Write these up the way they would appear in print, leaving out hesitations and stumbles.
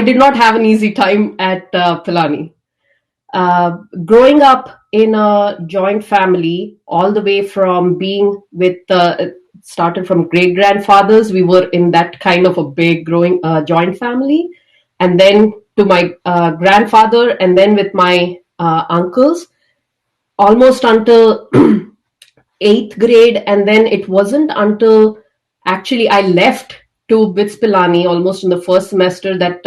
did not have an easy time at Pilani. Growing up in a joint family, all the way from being with started from great grandfathers, we were in that kind of a big growing joint family, and then to my grandfather, and then with my uncles, almost until eighth grade, and then it wasn't until actually I left to BITS Pilani almost in the first semester that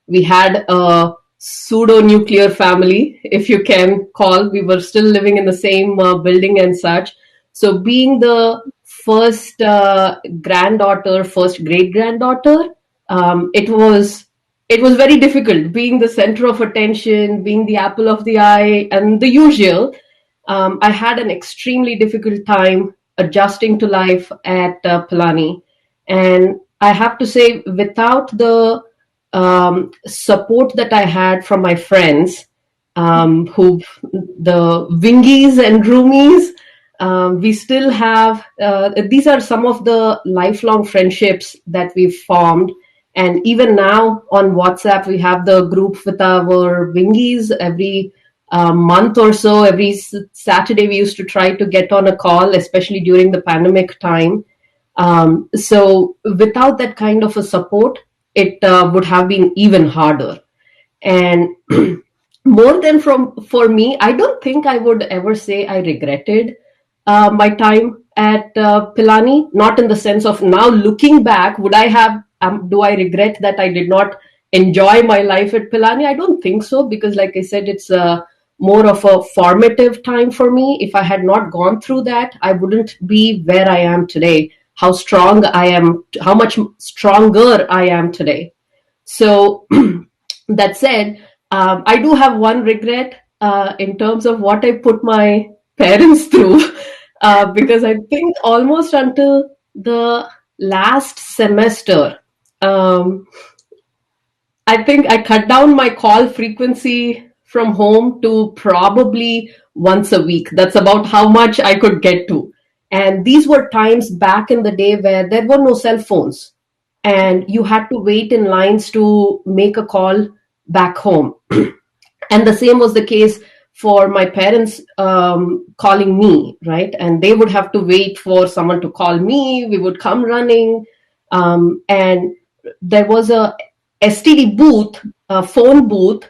we had a pseudo nuclear family, if you can call. We were still living in the same building and such. So being the first granddaughter, first great granddaughter, it was very difficult being the center of attention, being the apple of the eye, and the usual. I had an extremely difficult time adjusting to life at Pilani. And I have to say, without the support that I had from my friends, who the wingies and roomies, we still have, these are some of the lifelong friendships that we've formed. And even now on WhatsApp, we have the group with our wingies every month or so. Every Saturday, we used to try to get on a call, especially during the pandemic time. So without that kind of a support, it would have been even harder. And more than for me, I don't think I would ever say I regretted my time at Pilani. Not in the sense of now looking back, would I have, do I regret that I did not enjoy my life at Pilani? I don't think so, because like I said, it's more of a formative time for me. If I had not gone through that, I wouldn't be where I am today, how strong I am, how much stronger I am today. So that said, I do have one regret in terms of what I put my parents through, because I think almost until the last semester, I think I cut down my call frequency from home to probably once a week. That's about how much I could get to. And these were times back in the day where there were no cell phones and you had to wait in lines to make a call back home. And the same was the case for my parents calling me, right? And they would have to wait for someone to call me. We would come running. And there was a STD booth, a phone booth,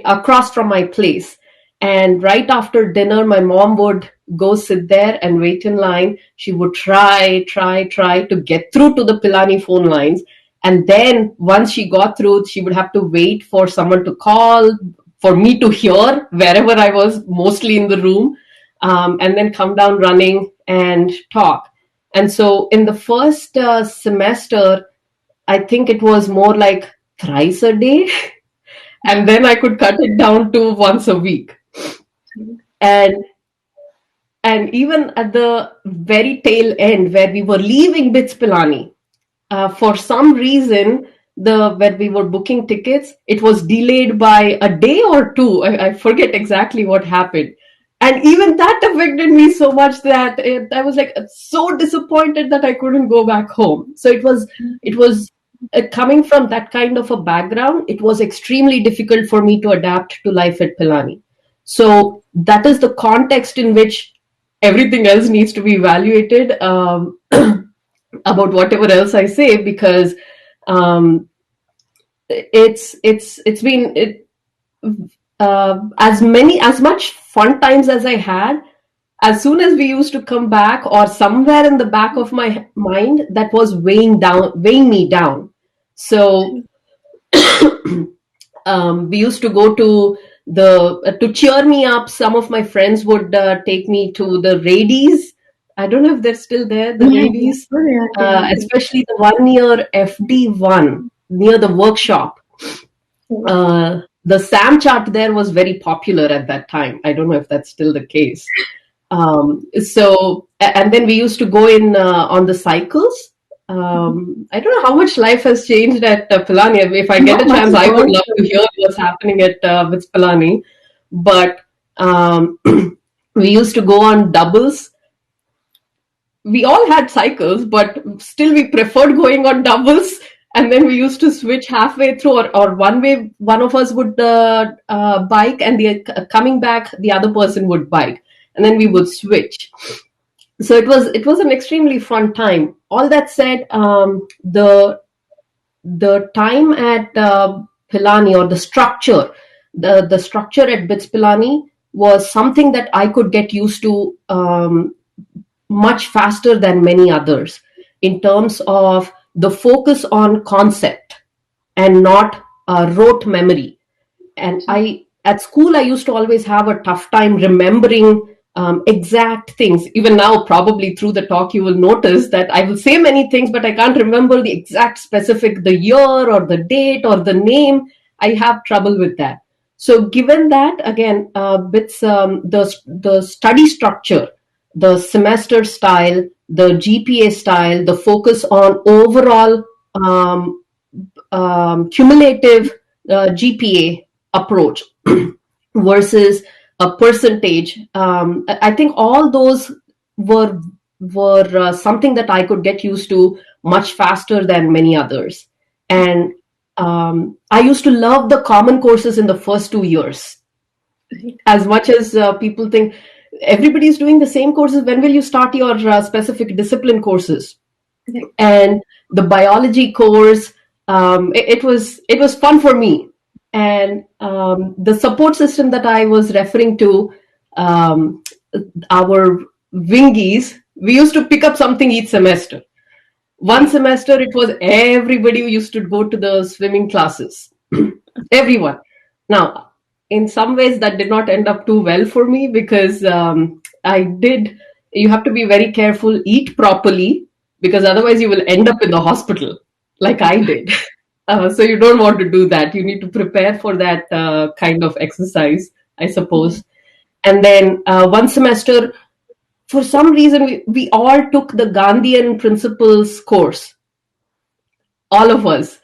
across from my place. And right after dinner, my mom would go sit there and wait in line. She would try to get through to the Pilani phone lines. And then once she got through, she would have to wait for someone to call, for me to hear wherever I was, mostly in the room, and then come down running and talk. And so in the first semester, I think it was more like thrice a day. And then I could cut it down to once a week. And even at the very tail end, where we were leaving BITS Pilani, for some reason, when we were booking tickets, it was delayed by a day or two. I forget exactly what happened. And even that affected me so much that I was like so disappointed that I couldn't go back home. So it was coming from that kind of a background, it was extremely difficult for me to adapt to life at Pilani. So that is the context in which everything else needs to be evaluated, about whatever else I say, because it's been as much fun times as I had. As soon as we used to come back, or somewhere in the back of my mind, that was weighing me down. So we used to go to to cheer me up. Some of my friends would take me to the Radies. I don't know if they're still there, the Radies, especially the one near FD1, near the workshop. The Sam chart there was very popular at that time. I don't know if that's still the case. So, and then we used to go in on the cycles. I don't know how much life has changed at Pilani. If I get a chance, I would love to hear what's happening at with Pilani. But we used to go on doubles. We all had cycles, but still we preferred going on doubles And then we used to switch halfway through, or one way, one of us would bike, and the coming back, the other person would bike, and then we would switch. So it was an extremely fun time. All that said, the time at Pilani, or the structure at BITS Pilani was something that I could get used to much faster than many others, in terms of the focus on concept and not rote memory. And at school, I used to always have a tough time remembering exact things. Even now, probably through the talk, you will notice that I will say many things, but I can't remember the exact specific, the year or the date or the name. I have trouble with that. So given that, again, bits the study structure, the semester style, the GPA style, the focus on overall cumulative GPA approach versus a percentage. I think all those were something that I could get used to much faster than many others. And I used to love the common courses in the first 2 years. As much as people think everybody's doing the same courses, when will you start your specific discipline courses? And the biology course, it was fun for me. And the support system that I was referring to, our wingies, we used to pick up something each semester. One semester, it was everybody who used to go to the swimming classes. Everyone. Now, in some ways, that did not end up too well for me, because you have to be very careful, eat properly, because otherwise you will end up in the hospital, like I did. So you don't want to do that. You need to prepare for that kind of exercise, I suppose. And then one semester, for some reason, we all took the Gandhian principles course, all of us.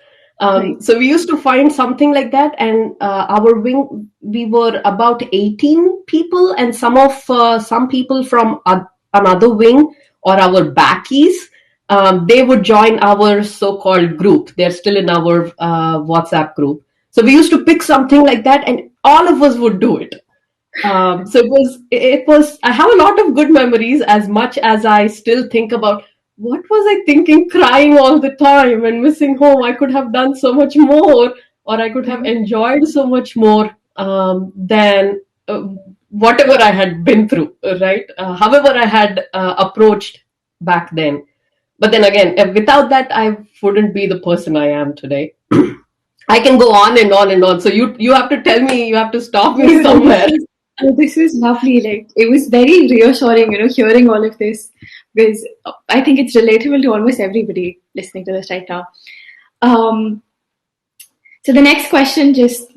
So we used to find something like that, and our wing, we were about 18 people, and some people from another wing, or our backies, they would join our so-called group. They're still in our WhatsApp group. So we used to pick something like that, and all of us would do it. So it was. I have a lot of good memories, as much as I still think about what was I thinking, crying all the time and missing home. I could have done so much more, or I could have enjoyed so much more than whatever I had been through, right? However I had approached back then. But then again, without that, I wouldn't be the person I am today. I can go on and on and on. So you have to tell me, you have to stop me somewhere. This is lovely. Like, it was very reassuring, hearing all of this, because I think it's relatable to almost everybody listening to this right now. So the next question, just,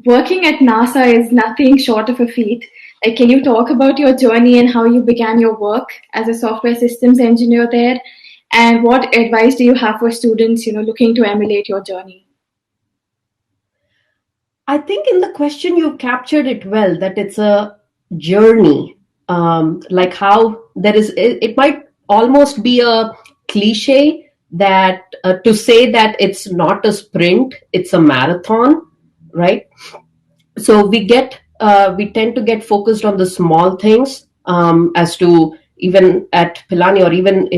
working at NASA is nothing short of a feat. Like, can you talk about your journey and how you began your work as a software systems engineer there? And what advice do you have for students, looking to emulate your journey? I think in the question you captured it well, that it's a journey. Like how there is, it might almost be a cliche that to say that it's not a sprint, it's a marathon, right? So we tend to get focused on the small things, as to, even at Pilani, or even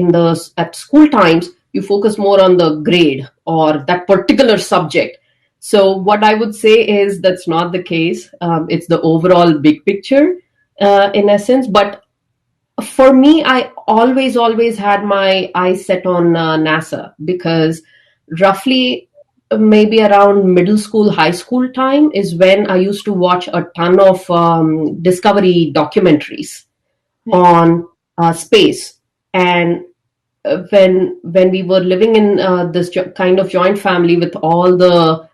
at school times, you focus more on the grade or that particular subject. So what I would say is that's not the case. It's the overall big picture, in essence. But for me, I always had my eyes set on NASA, because roughly maybe around middle school, high school time is when I used to watch a ton of Discovery documentaries on space. And when we were living in this kind of joint family with all the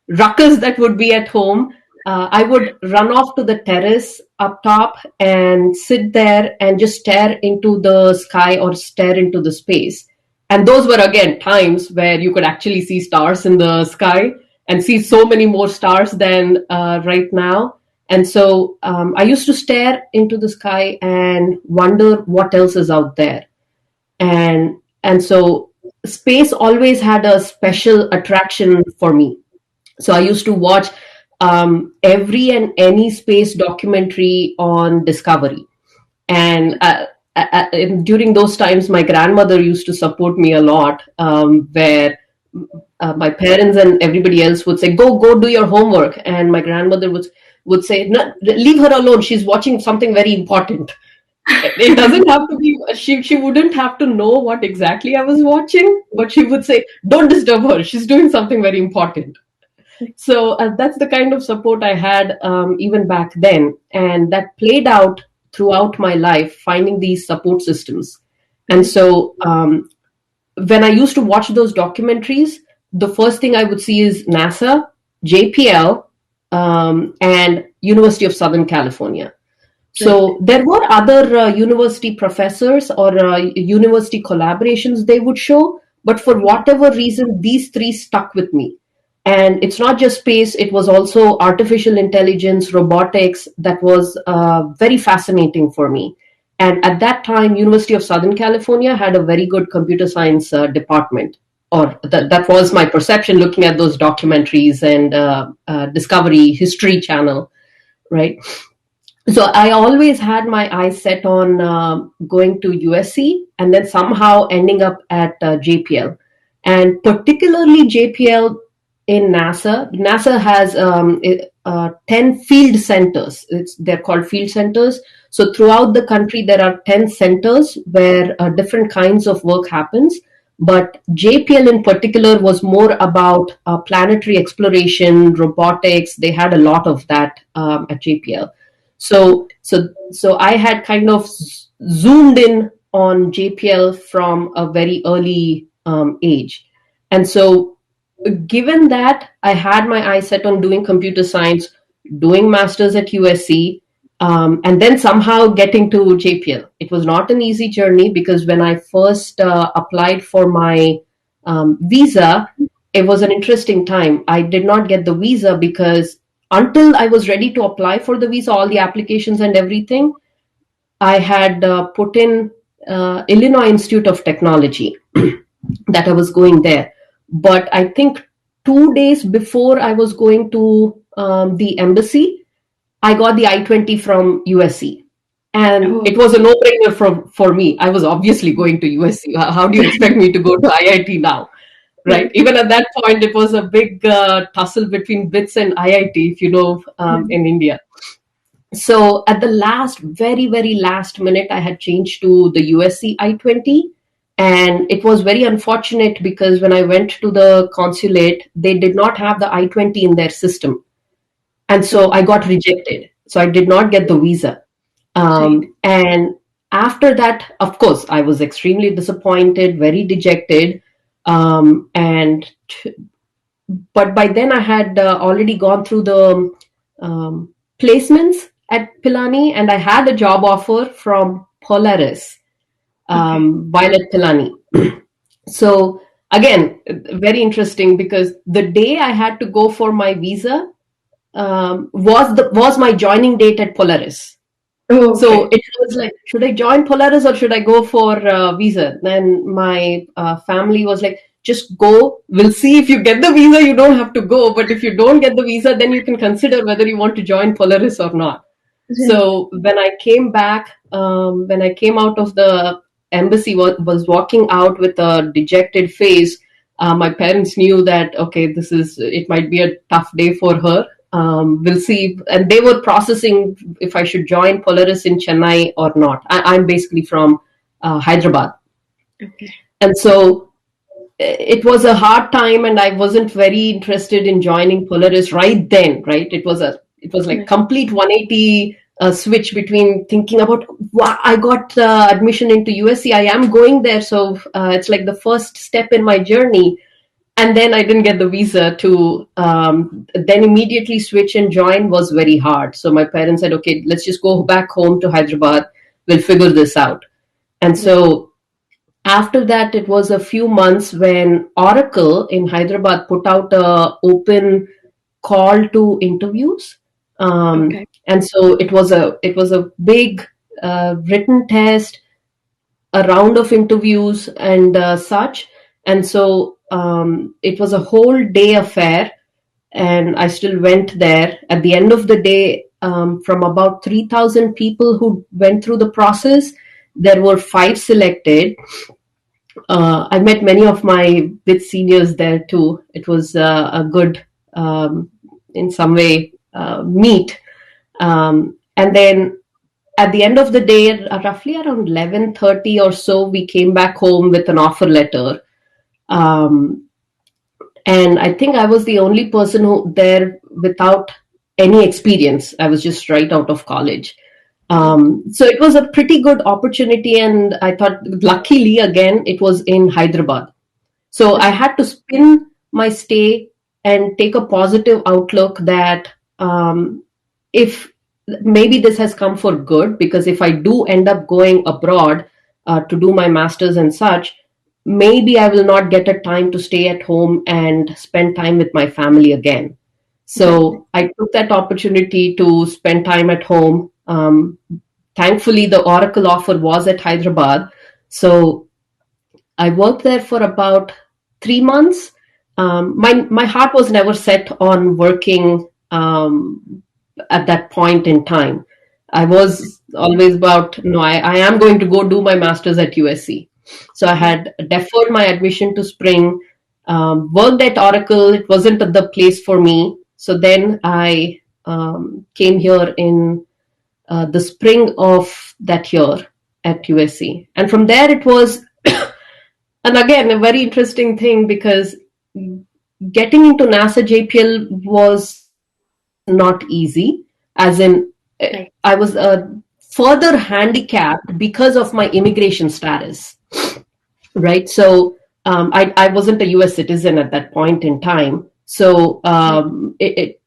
ruckus that would be at home, I would run off to the terrace up top and sit there and just stare into the sky or stare into the space. And those were, again, times where you could actually see stars in the sky, and see so many more stars than right now. And so I used to stare into the sky and wonder what else is out there. And so space always had a special attraction for me. So I used to watch every and any space documentary on Discovery. And during those times, my grandmother used to support me a lot, where my parents and everybody else would say, go do your homework. And my grandmother would say, no, leave her alone. She's watching something very important. It doesn't have to be, she wouldn't have to know what exactly I was watching, but she would say, don't disturb her. She's doing something very important. So that's the kind of support I had even back then. And that played out throughout my life, finding these support systems. And so when I used to watch those documentaries, the first thing I would see is NASA, JPL, and University of Southern California. So there were other university professors or university collaborations they would show, but for whatever reason, these three stuck with me. And it's not just space, it was also artificial intelligence, robotics, that was very fascinating for me. And at that time, University of Southern California had a very good computer science department, or that was my perception looking at those documentaries and Discovery History Channel, right? So I always had my eyes set on going to USC and then somehow ending up at JPL. And particularly JPL in NASA. NASA has 10 field centers. They're called field centers. So throughout the country, there are 10 centers where different kinds of work happens. But JPL in particular was more about planetary exploration, robotics. They had a lot of that at JPL. So I had kind of zoomed in on JPL from a very early age. And so given that I had my eyes set on doing computer science, doing masters at USC, and then somehow getting to JPL. It was not an easy journey because when I first applied for my visa, it was an interesting time. I did not get the visa because until I was ready to apply for the visa, all the applications and everything, I had put in Illinois Institute of Technology that I was going there. But I think 2 days before I was going to the embassy, I got the I-20 from USC. And it was a no-brainer for me. I was obviously going to USC. How do you expect me to go to IIT now? Right. Even at that point, it was a big tussle between BITS and IIT, if you know, in India. So at the very, very last minute, I had changed to the USC I-20. And it was very unfortunate because when I went to the consulate, they did not have the I-20 in their system. And so I got rejected. So I did not get the visa. And after that, of course, I was extremely disappointed, very dejected. But by then I had already gone through the placements at Pilani, and I had a job offer from Polaris, Violet Pilani. So again, very interesting because the day I had to go for my visa was my joining date at Polaris. Oh, okay. So it was like, should I join Polaris or should I go for visa? Then my family was like, just go. We'll see if you get the visa, you don't have to go. But if you don't get the visa, then you can consider whether you want to join Polaris or not. Okay. So when I came back, when I came out of the embassy, was walking out with a dejected face, my parents knew that, okay, it might be a tough day for her. We'll see. And they were processing if I should join Polaris in Chennai or not. I'm basically from Hyderabad. Okay. And so it was a hard time and I wasn't very interested in joining Polaris right then, right? It was like complete 180 switch between thinking about, wow, I got admission into USC. I am going there. So it's like the first step in my journey. And then I didn't get the visa to then immediately switch and join was very hard. So my parents said, okay, let's just go back home to Hyderabad. We'll figure this out. And so after that, it was a few months when Oracle in Hyderabad put out an open call to interviews. And so it was a big written test, a round of interviews and such. And so it was a whole day affair, and I still went there. At the end of the day, from about 3,000 people who went through the process, there were 5 selected. I met many of my bit seniors there too. It was a good, in some way, meet. And then at the end of the day, roughly around 11:30 or so, we came back home with an offer letter. Um, and I think I was the only person who there without any experience. I was just right out of college. So it was a pretty good opportunity, and I thought, luckily, again, it was in Hyderabad. So I had to spin my stay and take a positive outlook that if maybe this has come for good, because if I do end up going abroad to do my master's and such, maybe I will not get a time to stay at home and spend time with my family again. So I took that opportunity to spend time at home. Thankfully, the Oracle offer was at Hyderabad. So I worked there for about 3 months. My heart was never set on working at that point in time. I was always about, no, I am going to go do my master's at USC. So I had deferred my admission to spring, worked at Oracle. It wasn't the place for me. So then I came here in the spring of that year at USC. And from there it was, and again, a very interesting thing, because getting into NASA JPL was not easy, as in I was further handicapped because of my immigration status, right? So I wasn't a US citizen at that point in time. So it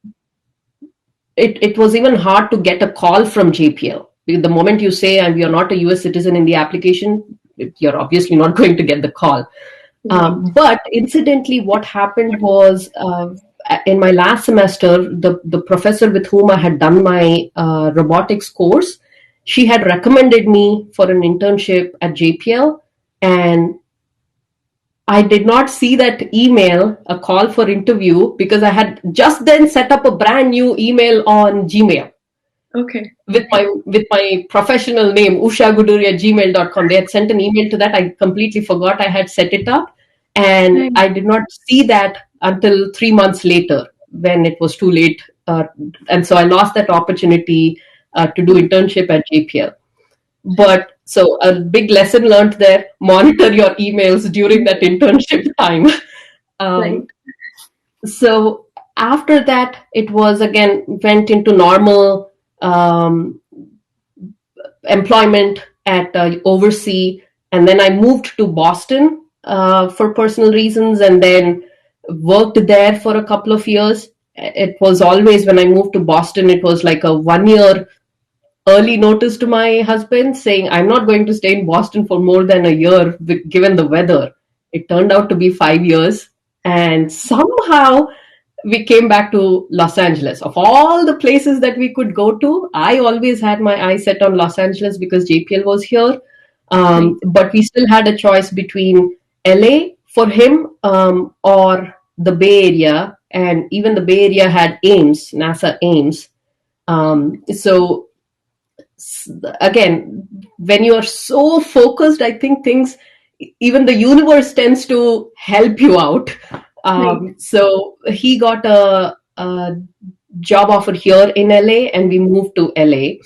was even hard to get a call from JPL. The moment you say you're not a US citizen in the application, you're obviously not going to get the call. But incidentally, what happened was in my last semester, the professor with whom I had done my robotics course, she had recommended me for an internship at JPL, and I did not see that email, a call for interview, because I had just then set up a brand new email on Gmail. Okay. With my professional name, Usha Guduri at gmail.com. They had sent an email to that. I completely forgot I had set it up. And I did not see that until 3 months later, when it was too late. And so I lost that opportunity to do internship at JPL. But so a big lesson learned there: monitor your emails during that internship time. So after that, it was again went into normal employment at Oversea, and then I moved to Boston for personal reasons, and then worked there for a couple of years. It was always, when I moved to Boston, it was like a 1 year early notice to my husband, saying I'm not going to stay in Boston for more than a year given the weather. It turned out to be 5 years, and somehow we came back to Los Angeles. Of all the places that we could go to, I always had my eyes set on Los Angeles because JPL was here. But we still had a choice between LA for him or the Bay Area. And even the Bay Area had Ames, NASA Ames. So again, when you are so focused, I think even the universe tends to help you out. So he got a job offer here in LA, and we moved to LA.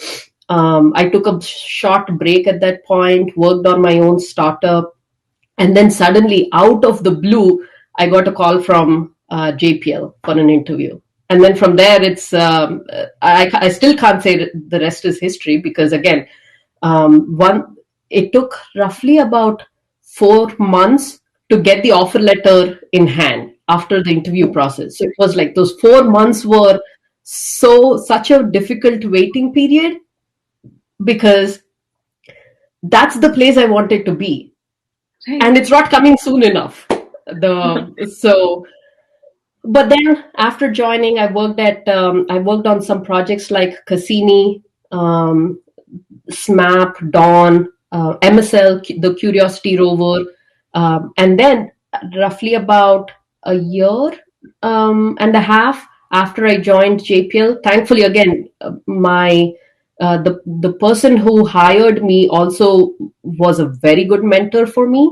I took a short break at that point, worked on my own startup, and then suddenly, out of the blue, I got a call from JPL for an interview. And then from there, it's I still can't say the rest is history, because again, it took roughly about 4 months to get the offer letter in hand after the interview process. So it was like those 4 months were such a difficult waiting period, because that's the place I wanted to be, and it's not coming soon enough. But then after joining, I worked on some projects like Cassini, SMAP, Dawn, MSL, the Curiosity Rover, and then roughly about a year and a half after I joined JPL. Thankfully, again, my the person who hired me also was a very good mentor for me,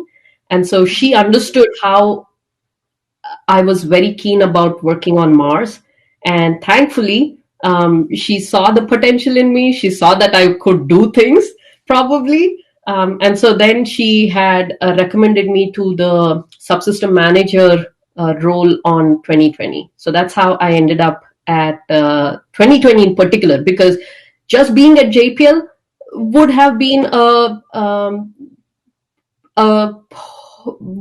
and so she understood how I was very keen about working on Mars. And thankfully, she saw the potential in me. She saw that I could do things probably. And so then she had recommended me to the subsystem manager role on 2020. So that's how I ended up at 2020 in particular, because just being at JPL would have been a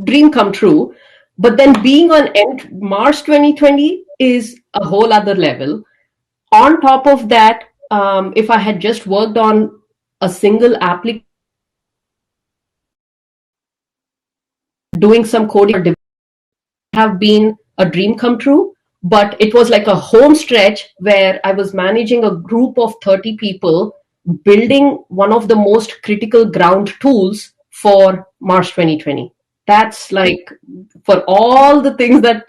dream come true. But then being on March 2020 is a whole other level. On top of that, if I had just worked on a single application, doing some coding or have been a dream come true. But it was like a home stretch where I was managing a group of 30 people building one of the most critical ground tools for March 2020. That's like, for all the things that,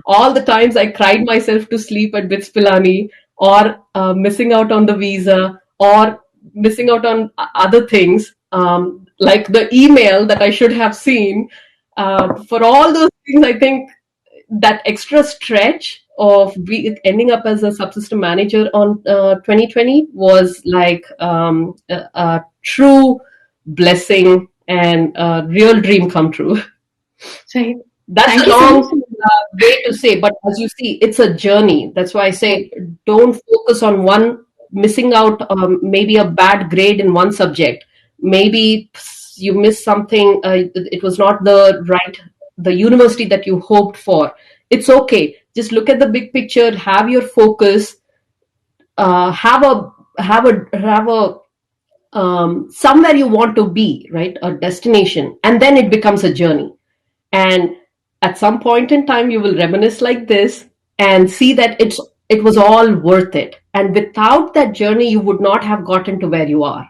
all the times I cried myself to sleep at BITS Pilani, or missing out on the visa, or missing out on other things, like the email that I should have seen. For all those things, I think that extra stretch of ending up as a subsystem manager on 2020 was like a true blessing and a real dream come true. Right. That's Thank a you so much. long way to say, but as you see, it's a journey. That's why I say don't focus on one, missing out, maybe a bad grade in one subject. Maybe you missed something, it was not the university that you hoped for. It's okay. Just look at the big picture, have your focus, have a somewhere you want to be, right? A destination, and then it becomes a journey. And at some point in time, you will reminisce like this and see that it was all worth it. And without that journey, you would not have gotten to where you are.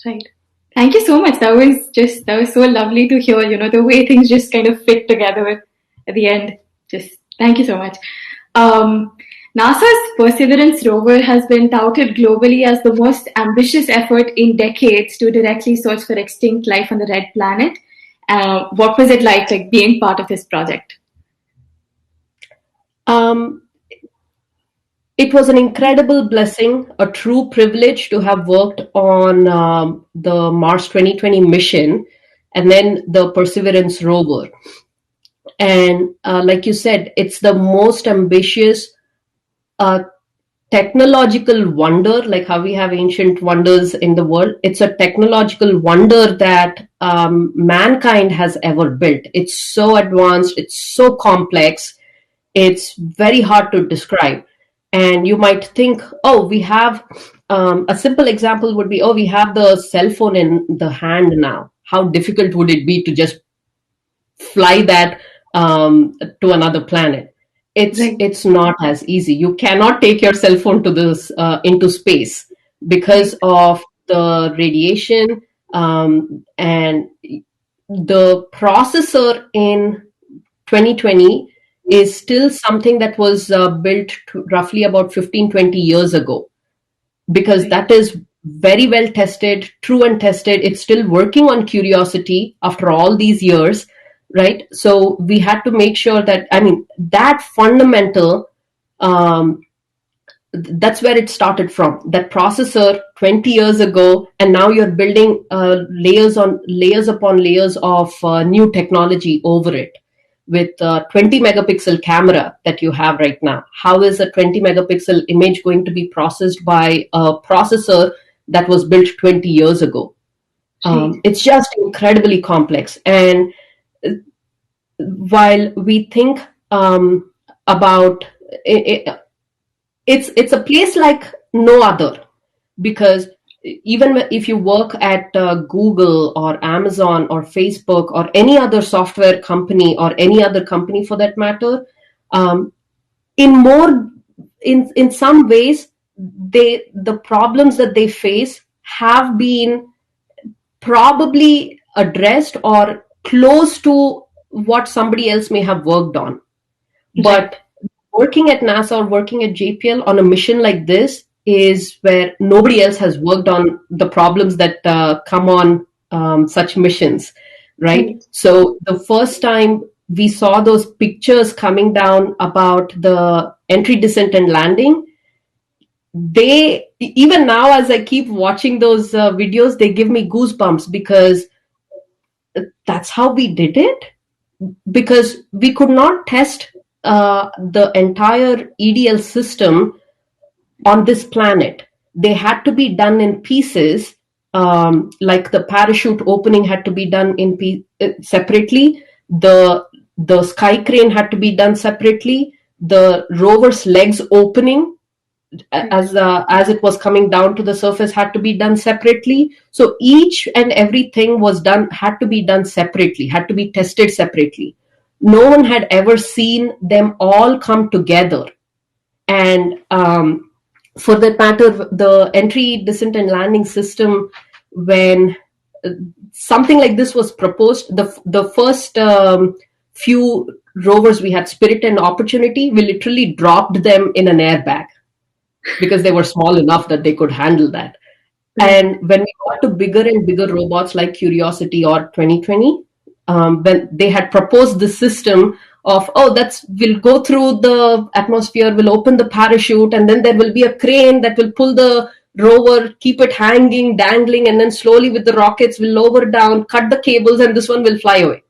Right. Thank you so much. That was so lovely to hear, the way things just kind of fit together at the end. Just thank you so much. Um, NASA's Perseverance rover has been touted globally as the most ambitious effort in decades to directly search for extinct life on the red planet. What was it like being part of this project? Um, it was an incredible blessing, a true privilege to have worked on the Mars 2020 mission and then the Perseverance rover. And like you said, it's the most ambitious uh, technological wonder, like how we have ancient wonders in the world. It's a technological wonder that mankind has ever built. It's so advanced, it's so complex, it's very hard to describe. And you might think, oh, we have a simple example would be, oh, we have the cell phone in the hand now. How difficult would it be to just fly that to another planet? Right. It's not as easy. You cannot take your cell phone to this into space because Right. of the radiation, and the processor in 2020 is still something that was built roughly about 15-20 years ago, because Right. that is very well tested, true and tested. It's still working on Curiosity after all these years, right? So we had to make sure that, I mean, that fundamental, um, that's where it started from. That processor 20 years ago, and now you're building layers on layers upon layers of new technology over it with 20 megapixel camera that you have right now. How is a 20 megapixel image going to be processed by a processor that was built 20 years ago? Right. It's just incredibly complex. And while we think about it, it's a place like no other, because even if you work at Google or Amazon or Facebook or any other software company or any other company for that matter, um, in more in some ways, the problems that they face have been probably addressed or close to what somebody else may have worked on. Right. But working at NASA or working at JPL on a mission like this is where nobody else has worked on the problems that come on such missions, right? Right. So the first time we saw those pictures coming down about the entry, descent, and landing, they, even now as I keep watching those videos, they give me goosebumps, because that's how we did it. Because we could not test the entire EDL system on this planet. They had to be done in pieces. Like the parachute opening had to be done separately. The sky crane had to be done separately. The rover's legs opening as it was coming down to the surface had to be done separately. So each and everything had to be done separately, had to be tested separately. No one had ever seen them all come together. And for that matter, the entry, descent, and landing system, when something like this was proposed, the first few rovers we had, Spirit and Opportunity, we literally dropped them in an airbag because they were small enough that they could handle that. And when we got to bigger and bigger robots like Curiosity or 2020, when they had proposed the system of, we'll go through the atmosphere, we'll open the parachute, and then there will be a crane that will pull the rover, keep it hanging, dangling, and then slowly with the rockets we'll lower down, cut the cables, and this one will fly away.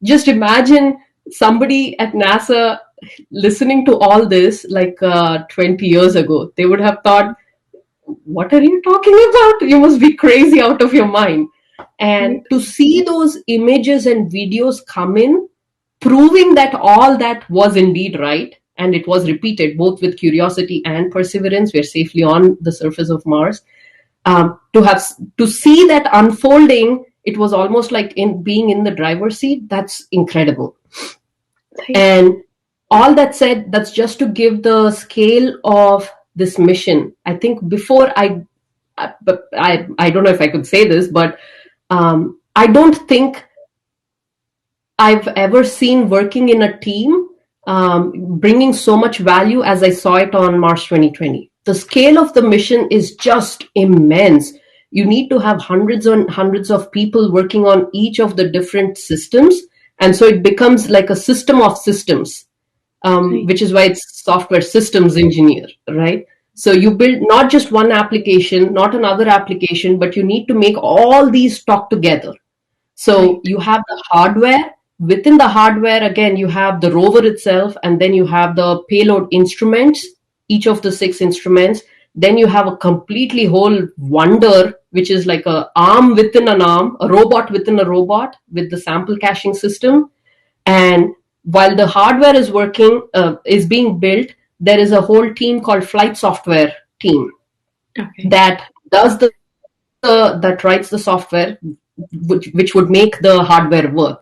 Just imagine somebody at NASA listening to all this like 20 years ago. They would have thought, what are you talking about? You must be crazy out of your mind. And to see those images and videos come in, proving that all that was indeed right, and it was repeated both with Curiosity and Perseverance, we're safely on the surface of Mars. To see that unfolding, it was almost like being in the driver's seat. That's incredible. And all that said, that's just to give the scale of this mission. I think before I don't know if I could say this, but I don't think I've ever seen working in a team bringing so much value as I saw it on Mars 2020. The scale of the mission is just immense. You need to have hundreds and hundreds of people working on each of the different systems. And so it becomes like a system of systems, which is why it's software systems engineer, right? So you build not just one application, not another application, but you need to make all these talk together. So you have the hardware. Within the hardware, again, you have the rover itself, and then you have the payload instruments, each of the 6 instruments. Then you have a completely whole wonder, which is like an arm within an arm, a robot within a robot with the sample caching system. And while the hardware is working, is being built, there is a whole team called flight software team that does that writes the software, which would make the hardware work.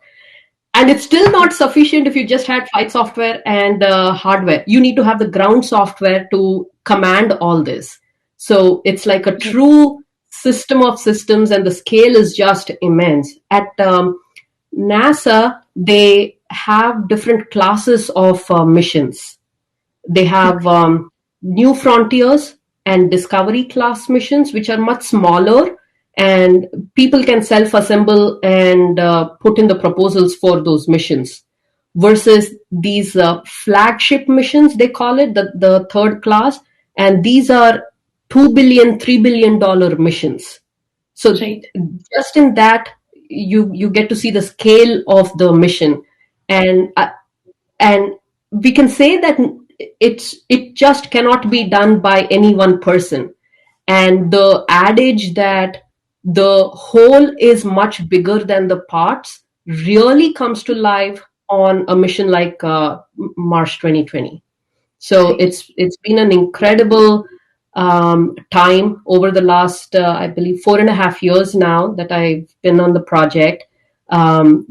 And it's still not sufficient if you just had flight software and hardware. You need to have the ground software to command all this. So it's like a true system of systems, and the scale is just immense. At NASA, they have different classes of missions. They have New Frontiers and Discovery class missions, which are much smaller, and people can self-assemble and put in the proposals for those missions, versus these flagship missions, they call it, the third class, and these are $2 billion, $3 billion missions. So just in that, you get to see the scale of the mission, and we can say that it just cannot be done by any one person. And the adage that the whole is much bigger than the parts really comes to life on a mission like Mars 2020. So it's been an incredible time over the last, I believe, 4.5 years now that I've been on the project.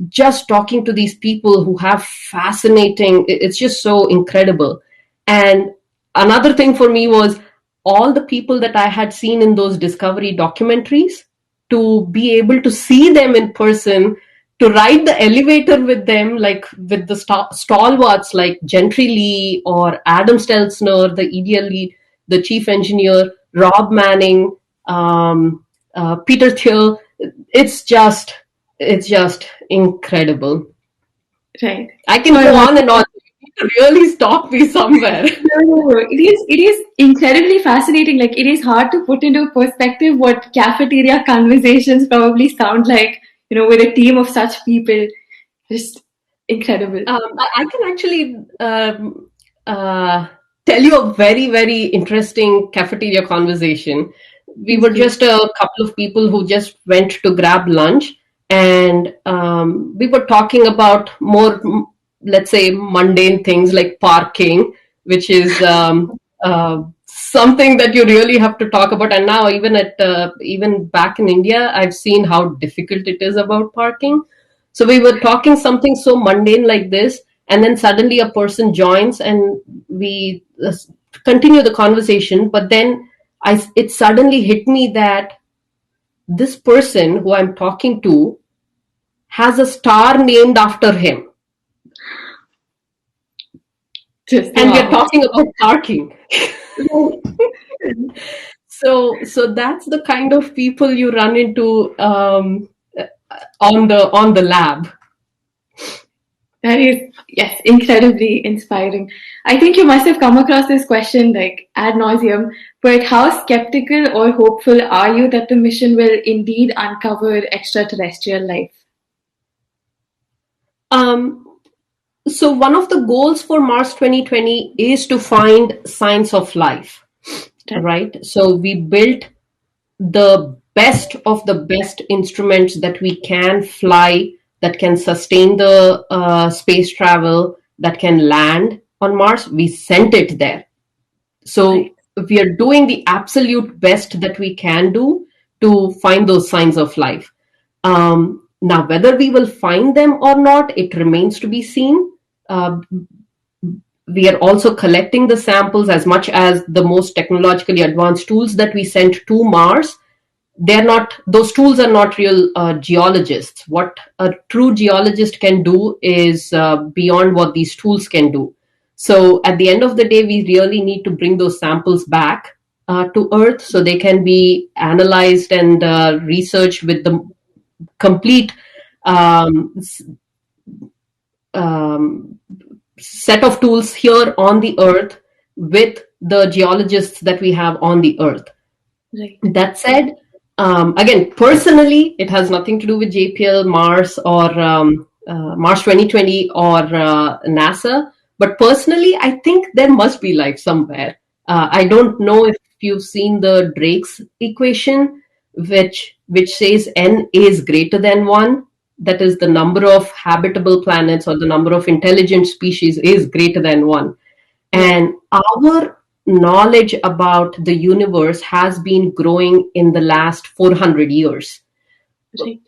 Just talking to these people who have fascinating, it's just so incredible. And another thing for me was all the people that I had seen in those Discovery documentaries, to be able to see them in person, to ride the elevator with them, like with the stalwarts like Gentry Lee or Adam Stelzner, the EDL lead, the chief engineer, Rob Manning, Peter Thiel. It's just incredible. Right. I can So go on and on. You need to really stop me somewhere. no, it is incredibly fascinating. Like it is hard to put into perspective what cafeteria conversations probably sound like, with a team of such people. Just incredible. I can actually tell you a very, very interesting cafeteria conversation. We Please were do. just a couple of people who just went to grab lunch, and we were talking about more, let's say, mundane things like parking, which is something that you really have to talk about. And now, even back in India, I've seen how difficult it is about parking. So we were talking something so mundane like this, and then suddenly a person joins, and we continue the conversation. But then it suddenly hit me that this person who I'm talking to has a star named after him, Just and we are wow. talking about parking. So that's the kind of people you run into on the lab. That is, yes, incredibly inspiring. I think you must have come across this question like ad nauseum, but how skeptical or hopeful are you that the mission will indeed uncover extraterrestrial life? Um, so one of the goals for Mars 2020 is to find signs of life, right? So we built the best of the best instruments that we can fly, that can sustain the space travel, that can land on Mars. We sent it there. So Right. we are doing the absolute best that we can do to find those signs of life. Now, whether we will find them or not, it remains to be seen. We are also collecting the samples. As much as the most technologically advanced tools that we sent to Mars, they're not, those tools are not real geologists. What a true geologist can do is beyond what these tools can do. So at the end of the day, we really need to bring those samples back to Earth so they can be analyzed and researched with the complete um, um, set of tools here on the Earth with the geologists that we have on the Earth. Right. That said, again, personally, it has nothing to do with JPL, Mars, or Mars 2020 or NASA. But personally, I think there must be life somewhere. I don't know if you've seen the Drake's equation, which says n is greater than 1. That is, the number of habitable planets or the number of intelligent species is greater than 1. And our knowledge about the universe has been growing in the last 400 years. Right.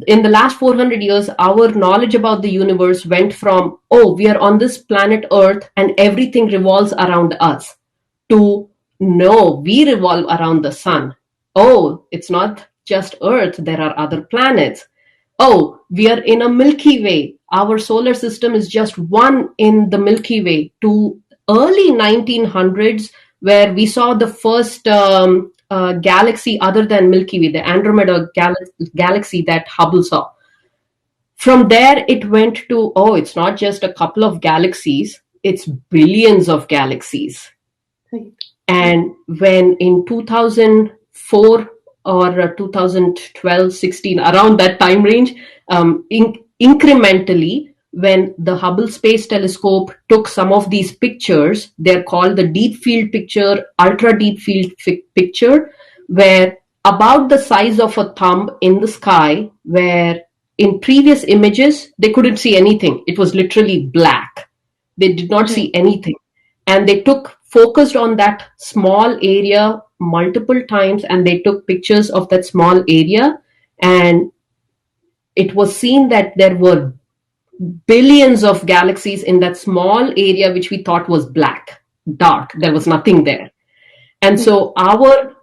In the last 400 years, our knowledge about the universe went from, oh, we are on this planet Earth and everything revolves around us, to no, we revolve around the sun. Oh, it's not just Earth, there are other planets. Oh, we are in a Milky Way. Our solar system is just one in the Milky Way. To early 1900s, where we saw the first galaxy other than Milky Way, the Andromeda galaxy that Hubble saw. From there, it went to, oh, it's not just a couple of galaxies, it's billions of galaxies. Right. And when in 2004 or 2012, 16, around that time range, incrementally, when the Hubble Space Telescope took some of these pictures, they're called the deep field picture, ultra deep field picture, where about the size of a thumb in the sky, where in previous images, they couldn't see anything. It was literally black. They did not see anything. And they focused on that small area multiple times, and they took pictures of that small area, and it was seen that there were billions of galaxies in that small area which we thought was black, dark. There was nothing there. And so our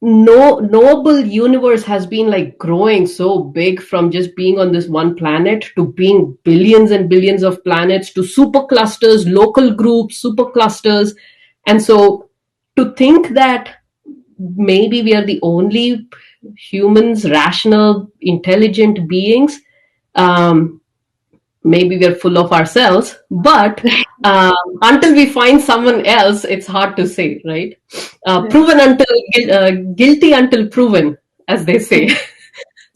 no noble universe has been like growing so big from just being on this one planet to being billions and billions of planets to superclusters, local groups, superclusters. And so to think that maybe we are the only humans, rational, intelligent beings, um, maybe we're full of ourselves, but until we find someone else, it's hard to say, right? Proven until guilty until proven, as they say.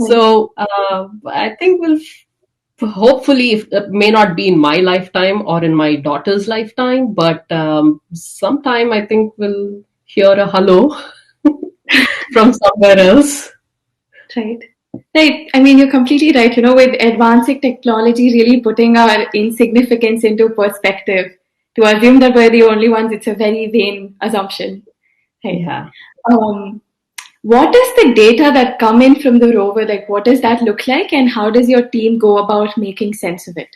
So I think we'll hopefully, if it may not be in my lifetime or in my daughter's lifetime, but sometime I think we'll hear a hello from somewhere else. Right. Right. I mean, you're completely right. With advancing technology really putting our insignificance into perspective, to assume that we're the only ones, it's a very vain assumption. Right. Yeah. What is the data that come in from the rover? Like, what does that look like, and how does your team go about making sense of it?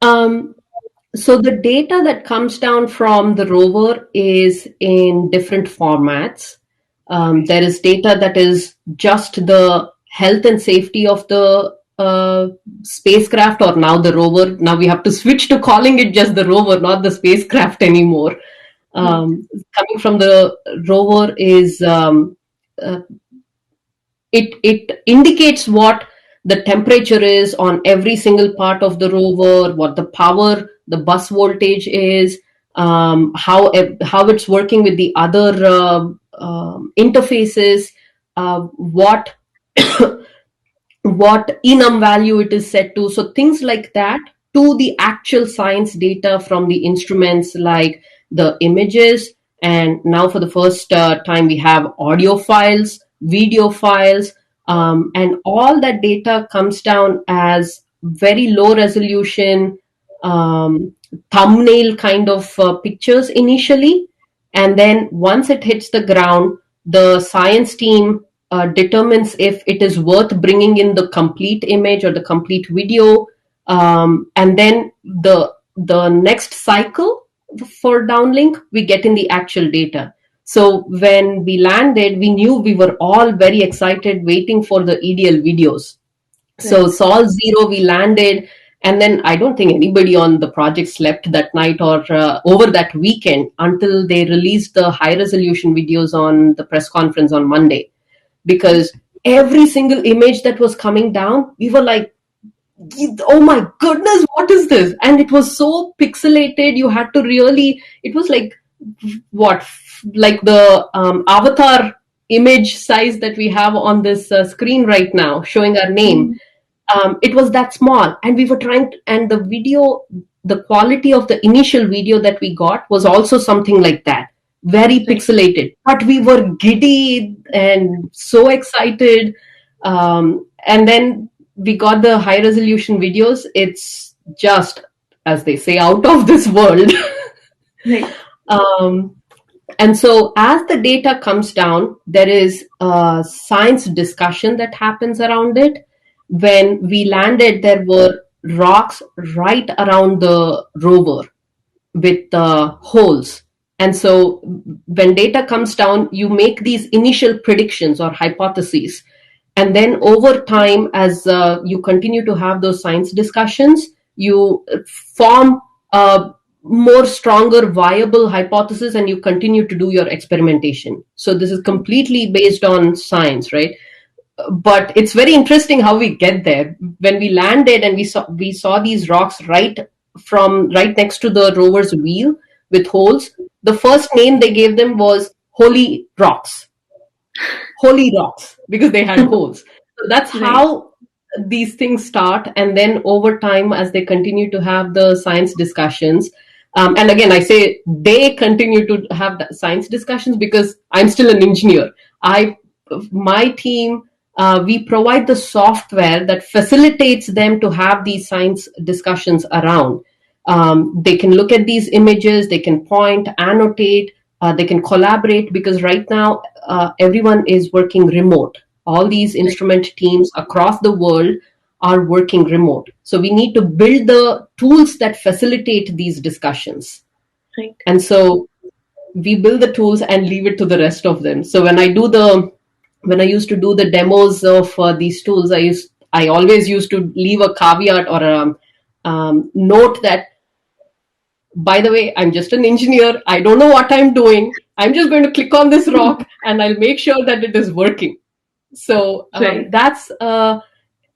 So the data that comes down from the rover is in different formats. There is data that is just the health and safety of the spacecraft, or now the rover. Now we have to switch to calling it just the rover, not the spacecraft anymore. Coming from the rover is it indicates what the temperature is on every single part of the rover, what the power, the bus voltage is, how it's working with the other interfaces, what what enum value it is set to. So things like that, to the actual science data from the instruments, like the images. And now for the first time, we have audio files, video files, and all that data comes down as very low resolution thumbnail kind of pictures initially. And then once it hits the ground, the science team determines if it is worth bringing in the complete image or the complete video. And then the next cycle for downlink, we get in the actual data. So when we landed, we knew we were all very excited waiting for the EDL videos. So Sol 0, we landed, and then I don't think anybody on the project slept that night or over that weekend until they released the high resolution videos on the press conference on Monday. Because every single image that was coming down, we were like, oh my goodness, what is this? And it was so pixelated. You had to really, it was like what, like the avatar image size that we have on this screen right now showing our name. It was that small, and we were trying to, and the video, the quality of the initial video that we got was also something like that, very pixelated, but we were giddy and so excited. And then we got the high resolution videos. It's just, as they say, out of this world. And so as the data comes down, there is a science discussion that happens around it. When we landed, there were rocks right around the rover with holes. And so when data comes down, you make these initial predictions or hypotheses. And then over time, as you continue to have those science discussions, you form a more stronger, viable hypothesis, and you continue to do your experimentation. So this is completely based on science, right? But it's very interesting how we get there. When we landed and we saw these rocks right next to the rover's wheel with holes, the first name they gave them was Holy Rocks. Holy Rocks, because they had holes. So that's how these things start. And then over time, as they continue to have the science discussions, and again, I say they continue to have the science discussions because I'm still an engineer. My team, we provide the software that facilitates them to have these science discussions around. They can look at these images, they can point, annotate, they can collaborate, because right now everyone is working remote. All these instrument teams across the world are working remote. So we need to build the tools that facilitate these discussions. And so we build the tools and leave it to the rest of them. So when I used to do the demos of these tools, I always used to leave a caveat or a note that, by the way, I'm just an engineer. I don't know what I'm doing. I'm just going to click on this rock and I'll make sure that it is working. So Right. that's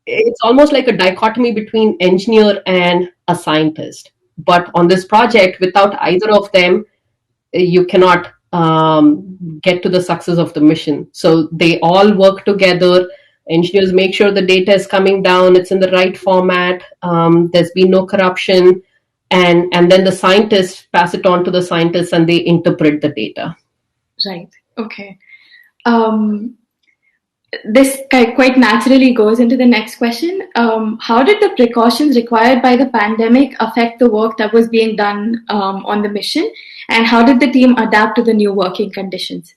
it's almost like a dichotomy between engineer and a scientist. But on this project, without either of them, you cannot get to the success of the mission. So they all work together. Engineers make sure the data is coming down, it's in the right format, there's been no corruption, and then the scientists pass it on to the scientists and they interpret the data. Right. Okay. Um, this quite naturally goes into the next question. How did the precautions required by the pandemic affect the work that was being done on the mission? And how did the team adapt to the new working conditions?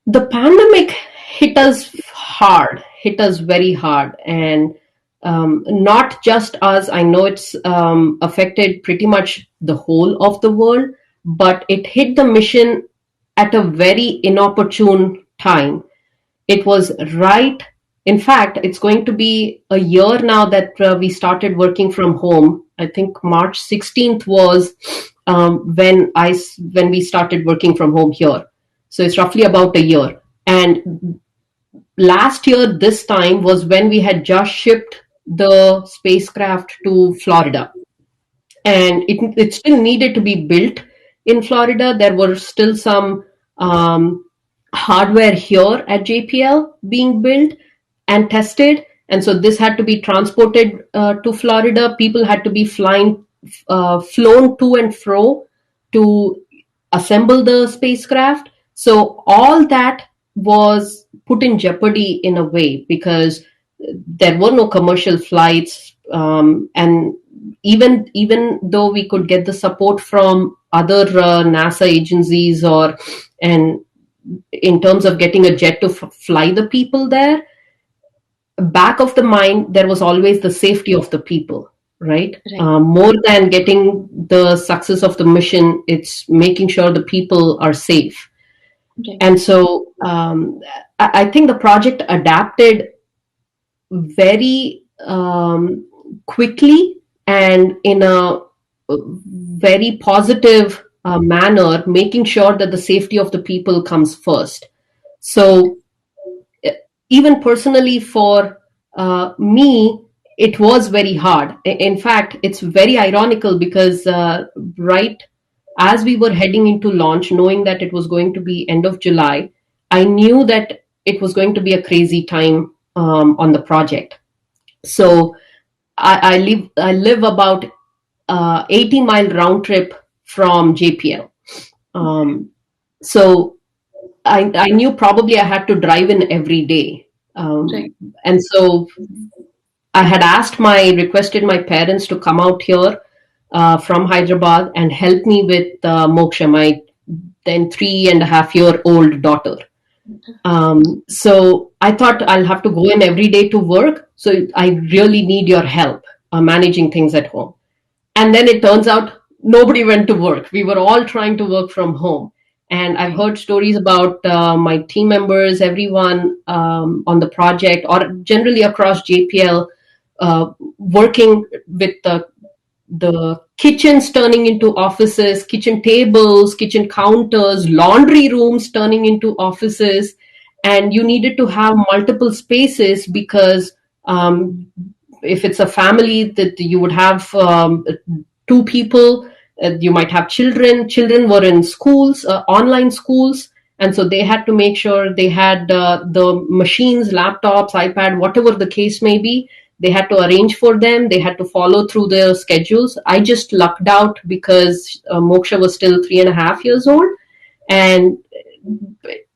The pandemic hit us very hard, and not just us. I know it's affected pretty much the whole of the world, but it hit the mission at a very inopportune time. It was right. In fact, it's going to be a year now that we started working from home. I think March 16th was when we started working from home here. So it's roughly about a year. And last year, this time was when we had just shipped the spacecraft to Florida, and it still needed to be built in Florida. There were still some hardware here at JPL being built and tested, and so this had to be transported to Florida. People had to be flown to and fro to assemble the spacecraft. So all that was put in jeopardy in a way because there were no commercial flights, and even though we could get the support from other NASA agencies or and in terms of getting a jet to fly the people there, back of the mind there was always the safety of the people, right? Right. More than getting the success of the mission, it's making sure the people are safe. Right. And so I think the project adapted very quickly and in a very positive manner, making sure that the safety of the people comes first. So even personally for me, it was very hard. In fact, it's very ironical because right as we were heading into launch, knowing that it was going to be end of July, I knew that it was going to be a crazy time on the project. So I live about 80-mile round trip from JPL. So I knew probably I had to drive in every day. Right. And so I had requested my parents to come out here from Hyderabad and help me with Moksha, my then 3.5-year-old daughter. So I thought I'll have to go in every day to work. So I really need your help managing things at home. And then it turns out nobody went to work. We were all trying to work from home. And I've heard stories about my team members, everyone on the project, or generally across JPL, working with the kitchens turning into offices, kitchen tables, kitchen counters, laundry rooms turning into offices. And you needed to have multiple spaces because if it's a family that you would have two people, you might have children. Children were in schools, online schools. And so they had to make sure they had the machines, laptops, iPad, whatever the case may be. They had to arrange for them. They had to follow through their schedules. I just lucked out because Moksha was still 3.5 years old. And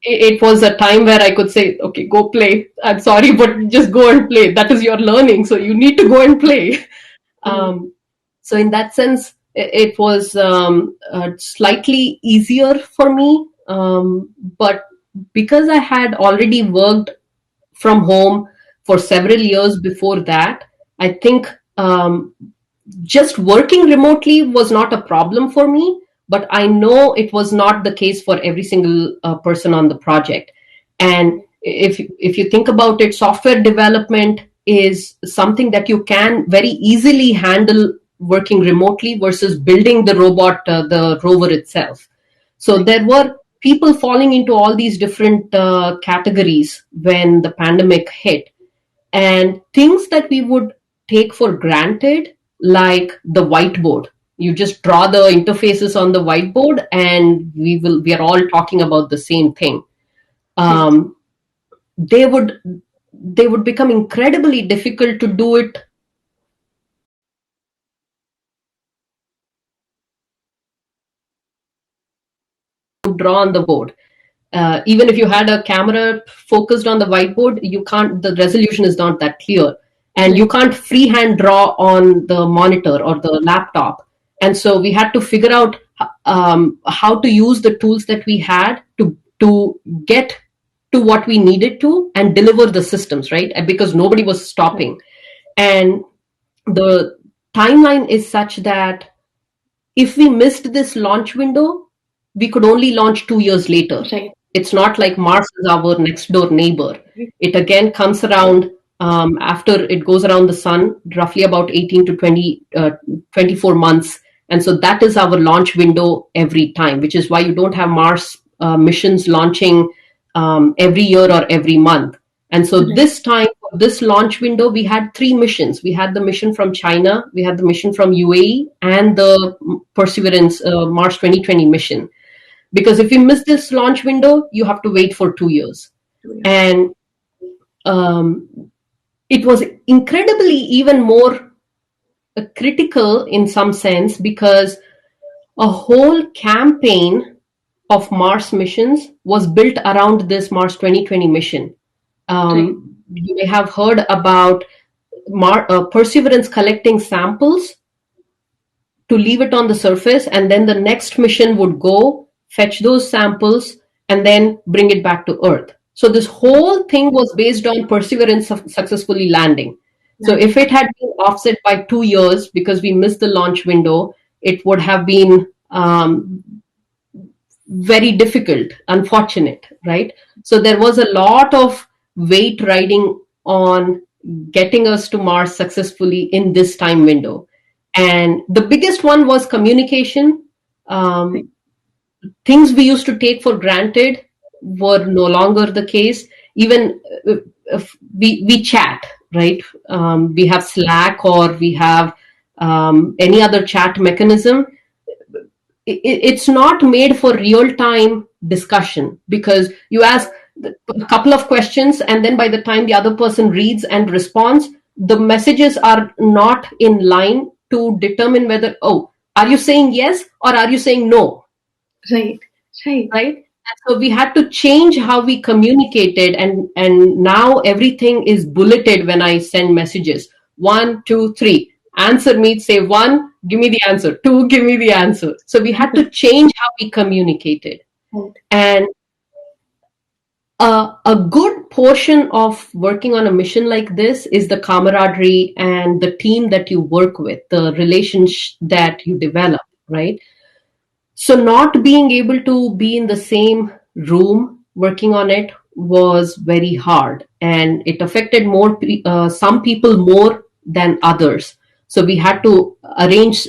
it was a time where I could say, okay, go play. I'm sorry, but just go and play. That is your learning. So you need to go and play. So in that sense, it was slightly easier for me. But because I had already worked from home for several years before that, I think just working remotely was not a problem for me. but I know it was not the case for every single person on the project. And if you think about it, software development is something that you can very easily handle working remotely versus building the robot, the rover itself. So there were people falling into all these different categories when the pandemic hit, and things that we would take for granted, like the whiteboard. You just draw the interfaces on the whiteboard, and we are all talking about the same thing. Um, they would they would become incredibly difficult to do it to draw on the board. Even if you had a camera focused on the whiteboard, you can't. The resolution is not that clear, and you can't freehand draw on the monitor or the laptop. And so we had to figure out how to use the tools that we had to get to what we needed to and deliver the systems, right? Because nobody was stopping. And the timeline is such that if we missed this launch window, we could only launch 2 years later. Right. It's not like Mars is our next door neighbor. It again comes around after it goes around the sun, roughly about 18 to 24 months. And so that is our launch window every time, which is why you don't have Mars missions launching every year or every month. And so this time, this launch window, we had 3 missions. We had the mission from China, we had the mission from UAE, and the Perseverance Mars 2020 mission. Because if you miss this launch window, you have to wait for 2 years. And it was incredibly even more critical in some sense, because a whole campaign of Mars missions was built around this Mars 2020 mission. You may have heard about Perseverance collecting samples to leave it on the surface, and then the next mission would go fetch those samples and then bring it back to Earth. So this whole thing was based on Perseverance successfully landing. So if it had been offset by 2 years because we missed the launch window, it would have been very difficult, unfortunate, right? So there was a lot of weight riding on getting us to Mars successfully in this time window. And the biggest one was communication. Things we used to take for granted were no longer the case. Even if we chat, right? We have Slack, or we have any other chat mechanism. It's not made for real-time discussion, because you ask a couple of questions, and then by the time the other person reads and responds, the messages are not in line to determine whether, oh, are you saying yes or are you saying no? Right. And so we had to change how we communicated, and now everything is bulleted when I send messages. 1, 2, 3. Answer me, say 1, give me the answer. 2, give me the answer. So we had to change how we communicated. And a good portion of working on a mission like this is the camaraderie and the team that you work with, the relationship that you develop, right? So not being able to be in the same room working on it was very hard, and it affected some people more than others. So we had to arrange.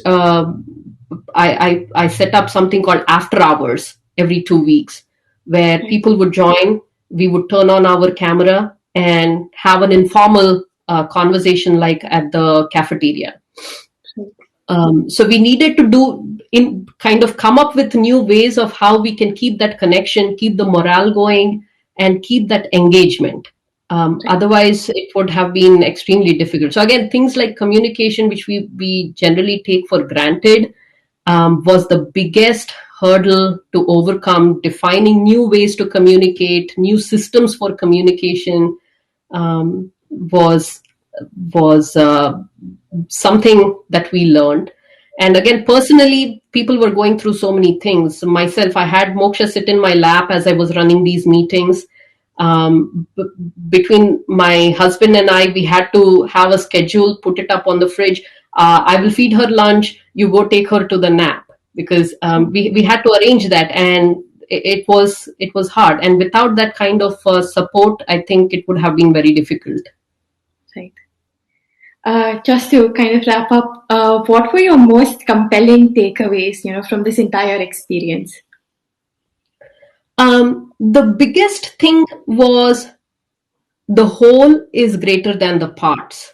I set up something called after hours every 2 weeks, where people would join. We would turn on our camera and have an informal conversation, like at the cafeteria. So we needed to come up with new ways of how we can keep that connection, keep the morale going, and keep that engagement. Otherwise, it would have been extremely difficult. So again, things like communication, which we generally take for granted, was the biggest hurdle to overcome. Defining new ways to communicate, new systems for communication, was something that we learned. And again, personally, people were going through so many things. Myself, I had Moksha sit in my lap as I was running these meetings. Between my husband and I, we had to have a schedule, put it up on the fridge. I will feed her lunch, you go take her to the nap. because we had to arrange that, and it was hard. And without that kind of support, I think it would have been very difficult. Right. Just to kind of wrap up, what were your most compelling takeaways, from this entire experience? The biggest thing was the whole is greater than the parts.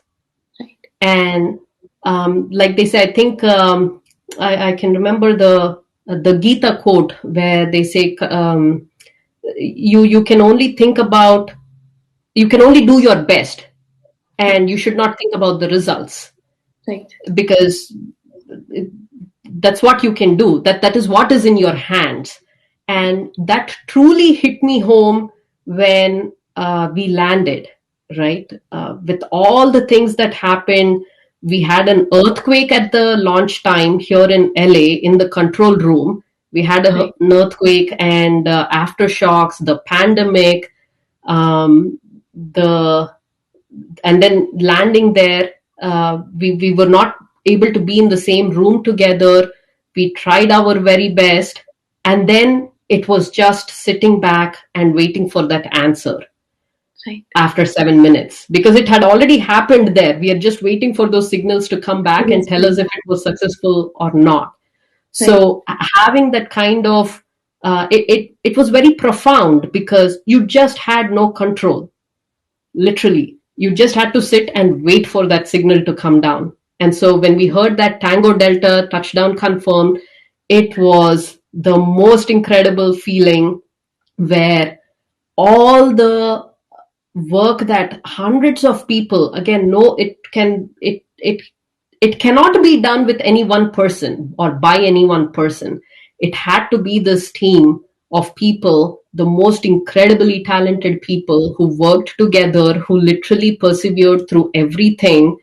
Right. And like they say, I think I can remember the Gita quote where they say, you can only think about, you can only do your best, and you should not think about the results, Right. because that's what you can do. That is what is in your hands. And that truly hit me home when we landed, right? With all the things that happened, we had an earthquake at the launch time here in LA in the control room. We had Right. an earthquake and aftershocks, the pandemic, the and then landing there, we were not able to be in the same room together. We tried our very best, and then it was just sitting back and waiting for that answer Right. after 7 minutes, because it had already happened there. We are just waiting for those signals to come back and tell us if it was successful or not. So having that kind of it was very profound, because you just had no control. Literally, you just had to sit and wait for that signal to come down. And so when we heard that Tango Delta touchdown confirmed, it was the most incredible feeling, where all the work that hundreds of people, again, no, it cannot be done with any one person or by any one person. It had to be this team of people, the most incredibly talented people who worked together, who literally persevered through everything,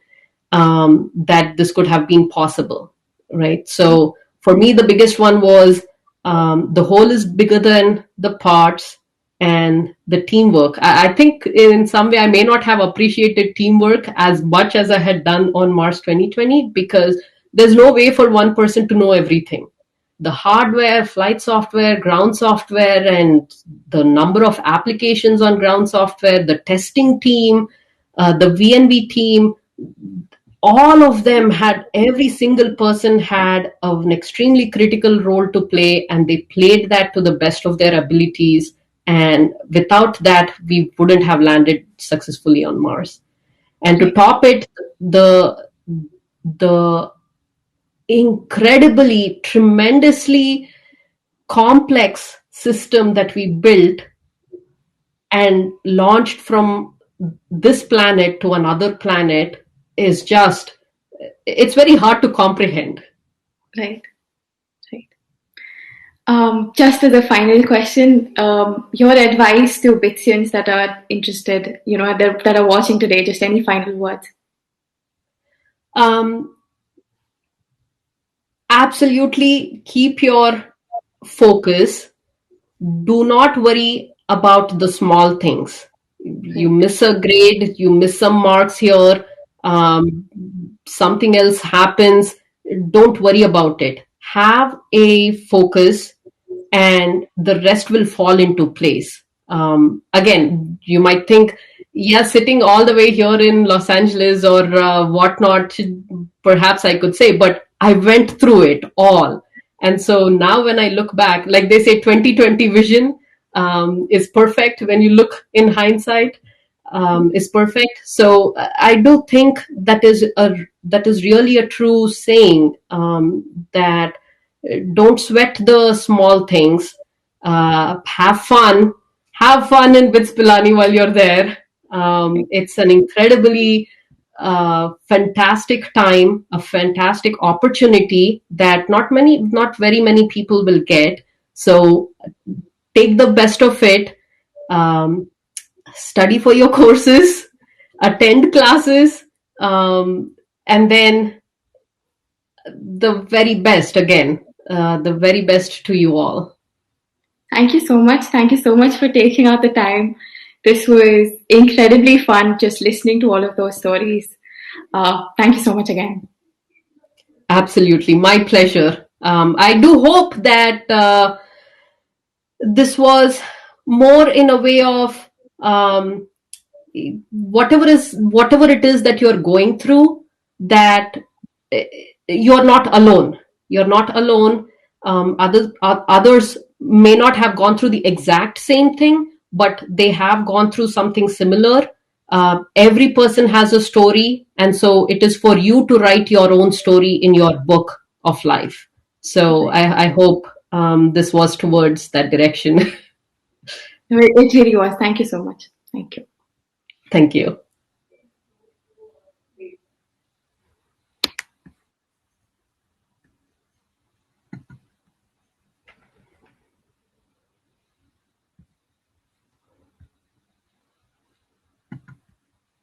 that this could have been possible, right? So for me, the biggest one was the whole is bigger than the parts, and the teamwork. I think in some way I may not have appreciated teamwork as much as I had done on Mars 2020, because there's no way for one person to know everything. The hardware, flight software, ground software, and the number of applications on ground software, the testing team, the VNV team, all of them had, every single person had an extremely critical role to play, and they played that to the best of their abilities. And without that, we wouldn't have landed successfully on Mars. And to top it, the incredibly, tremendously complex system that we built and launched from this planet to another planet is just, it's very hard to comprehend. Right. Right. Just as a final question, your advice to Bitsians that are interested, that are watching today, just any final words? Absolutely keep your focus. Do not worry about the small things. You miss a grade, you miss some marks here, something else happens. Don't worry about it. Have a focus, and the rest will fall into place. Again, you might think, yeah, sitting all the way here in Los Angeles or whatnot, perhaps I could say, but I went through it all. And so now when I look back, like they say, 2020 vision is perfect. When you look in hindsight, is perfect. So I do think that is really a true saying, that don't sweat the small things. Have fun. Have fun in BITS Pilani while you're there. It's an incredibly fantastic time, a fantastic opportunity that not very many people will get. So take the best of it. Study for your courses, attend classes, and then the very best again, the very best to you all. Thank you so much. Thank you so much for taking out the time. This was incredibly fun just listening to all of those stories. Thank you so much again. Absolutely. My pleasure. I do hope that this was more in a way of whatever it is that you're going through, that uh, you're not alone. You're not alone. Others may not have gone through the exact same thing, but they have gone through something similar. Every person has a story, and so it is for you to write your own story in your book of life. So I hope this was towards that direction. It really was. Thank you so much. Thank you. Thank you.